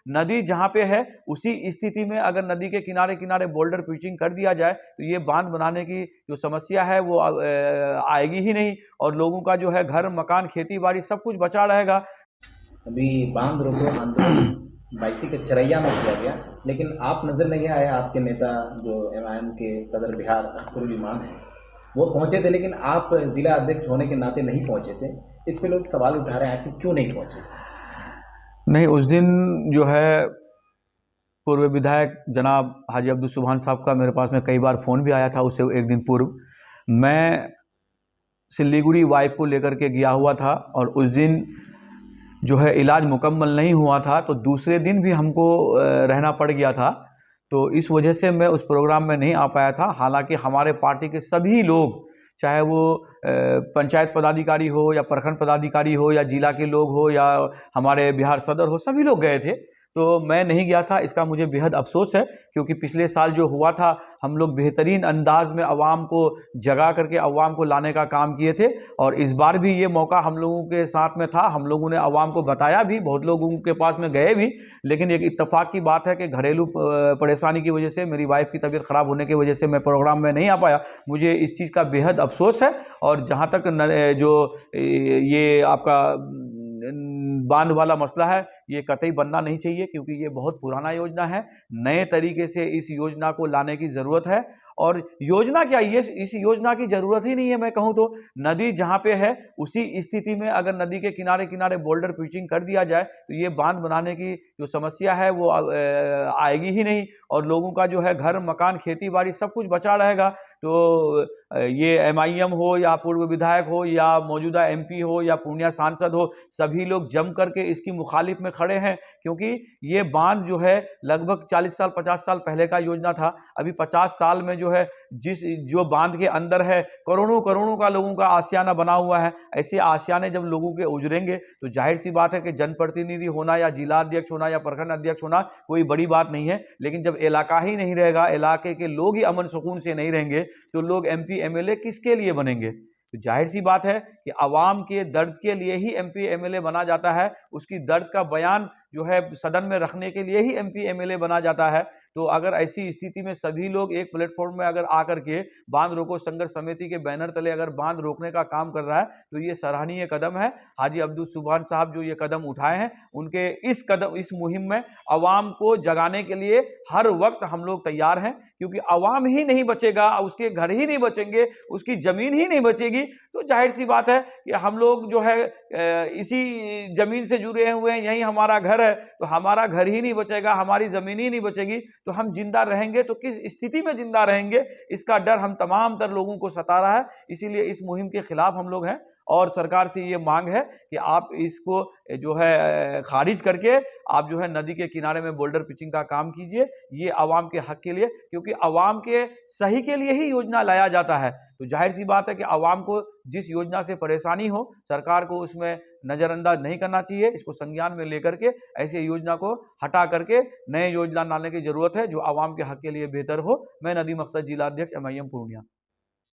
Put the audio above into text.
नदी जहाँ पे है उसी स्थिति में अगर नदी के किनारे किनारे बोल्डर पिचिंग कर दिया जाए तो ये बांध बनाने की जो समस्या है वो आएगी ही नहीं, और लोगों का जो है घर मकान खेती बाड़ी सब कुछ बचा रहेगा। अभी बांध रोको आंदोलन 22 के चरैया में किया गया, लेकिन आप नज़र नहीं आए, आपके नेता जो एमआईएम के सदर बिहार पूर्व इमाम हैं, वो पहुंचे थे, लेकिन आप जिला अध्यक्ष होने के नाते नहीं पहुंचे थे। इस पे लोग सवाल उठा रहे हैं कि क्यों नहीं पहुंचे। नहीं, उस दिन जो है पूर्व विधायक जनाब हाजी अब्दुल सुभान साहब का मेरे पास में कई बार फ़ोन भी आया था। उससे एक दिन पूर्व मैं सिलीगुड़ी वाइफ को लेकर के गया हुआ था, और उस दिन जो है इलाज मुकम्मल नहीं हुआ था, तो दूसरे दिन भी हमको रहना पड़ गया था। तो इस वजह से मैं उस प्रोग्राम में नहीं आ पाया था। हालांकि हमारे पार्टी के सभी लोग, चाहे वो पंचायत पदाधिकारी हो या प्रखंड पदाधिकारी हो या जिला के लोग हो या हमारे बिहार सदर हो, सभी लोग गए थे। तो मैं नहीं गया था, इसका मुझे बेहद अफसोस है, क्योंकि पिछले साल जो हुआ था हम लोग बेहतरीन अंदाज में अवाम को जगा करके अवाम को लाने का काम किए थे। और इस बार भी ये मौका हम लोगों के साथ में था, हम लोगों ने अवाम को बताया भी, बहुत लोगों के पास में गए भी। लेकिन एक इत्तेफाक की बात है कि घरेलू परेशानी की वजह से, मेरी वाइफ की तबीयत खराब होने की वजह से मैं प्रोग्राम में नहीं आ पाया। मुझे इस चीज़ का बेहद अफसोस है। और जहाँ तक जो ये आपका बांध वाला मसला है, ये कतई बनना नहीं चाहिए, क्योंकि ये बहुत पुराना योजना है। नए तरीके से इस योजना को लाने की ज़रूरत है। और योजना क्या, ये इस योजना की ज़रूरत ही नहीं है। मैं कहूँ तो नदी जहाँ पे है उसी स्थिति में अगर नदी के किनारे किनारे बोल्डर पिचिंग कर दिया जाए तो ये बांध बनाने की जो समस्या है वो आएगी ही नहीं, और लोगों का जो है घर मकान खेती बाड़ी सब कुछ बचा रहेगा। तो ये एमआईएम हो या पूर्व विधायक हो या मौजूदा एमपी हो या पूर्णिया सांसद हो, सभी लोग जम करके इसकी मुखालिफ में खड़े हैं। क्योंकि ये बांध जो है लगभग 40 साल 50 साल पहले का योजना था। अभी 50 साल में जो है जो बांध के अंदर है करोड़ों करोड़ों का लोगों का आशियाना बना हुआ है। ऐसे आशियाने जब लोगों के उजरेंगे तो जाहिर सी बात है कि जनप्रतिनिधि होना या जिला अध्यक्ष होना या प्रखंड अध्यक्ष होना कोई बड़ी बात नहीं है। लेकिन जब इलाका ही नहीं रहेगा, इलाके के लोग ही अमन सुकून से नहीं रहेंगे, तो लोग एमपी एमएलए किसके लिए बनेंगे। तो जाहिर सी बात है कि आवाम के दर्द के लिए ही एमपी एमएलए बना जाता है, उसकी दर्द का बयान जो है सदन में रखने के लिए ही एमपी एमएलए बना जाता है। तो अगर ऐसी स्थिति में सभी लोग एक प्लेटफॉर्म में अगर आकर के बांध रोको संघर्ष समिति के बैनर तले अगर बांध रोकने का काम कर रहा है तो ये सराहनीय कदम है। हाजी अब्दुल सुभान साहब जो ये कदम उठाए हैं, उनके इस मुहिम में अवाम को जगाने के लिए हर वक्त हम लोग तैयार हैं। क्योंकि अवाम ही नहीं बचेगा, उसके घर ही नहीं बचेंगे, उसकी जमीन ही नहीं बचेगी, तो जाहिर सी बात है कि हम लोग जो है इसी जमीन से जुड़े हुए हैं, यही हमारा घर है, तो हमारा घर ही नहीं बचेगा, हमारी जमीन ही नहीं बचेगी, तो हम जिंदा रहेंगे तो किस स्थिति में जिंदा रहेंगे, इसका डर हम तमाम तर लोगों को सता रहा है। इसीलिए इस मुहिम के खिलाफ हम लोग हैं, और सरकार से ये मांग है कि आप इसको जो है खारिज करके आप जो है नदी के किनारे में बोल्डर पिचिंग का काम कीजिए। ये आवाम के हक के लिए, क्योंकि आवाम के सही के लिए ही योजना लाया जाता है। तो जाहिर सी बात है कि आवाम को जिस योजना से परेशानी हो, सरकार को उसमें नज़रअंदाज नहीं करना चाहिए। इसको संज्ञान में लेकर के ऐसी योजना को हटा करके नए योजना लाने की जरूरत है जो आवाम के हक के लिए बेहतर हो। मैं नदीम अख्तर, जिला अध्यक्ष एमआईएम पूर्णिया।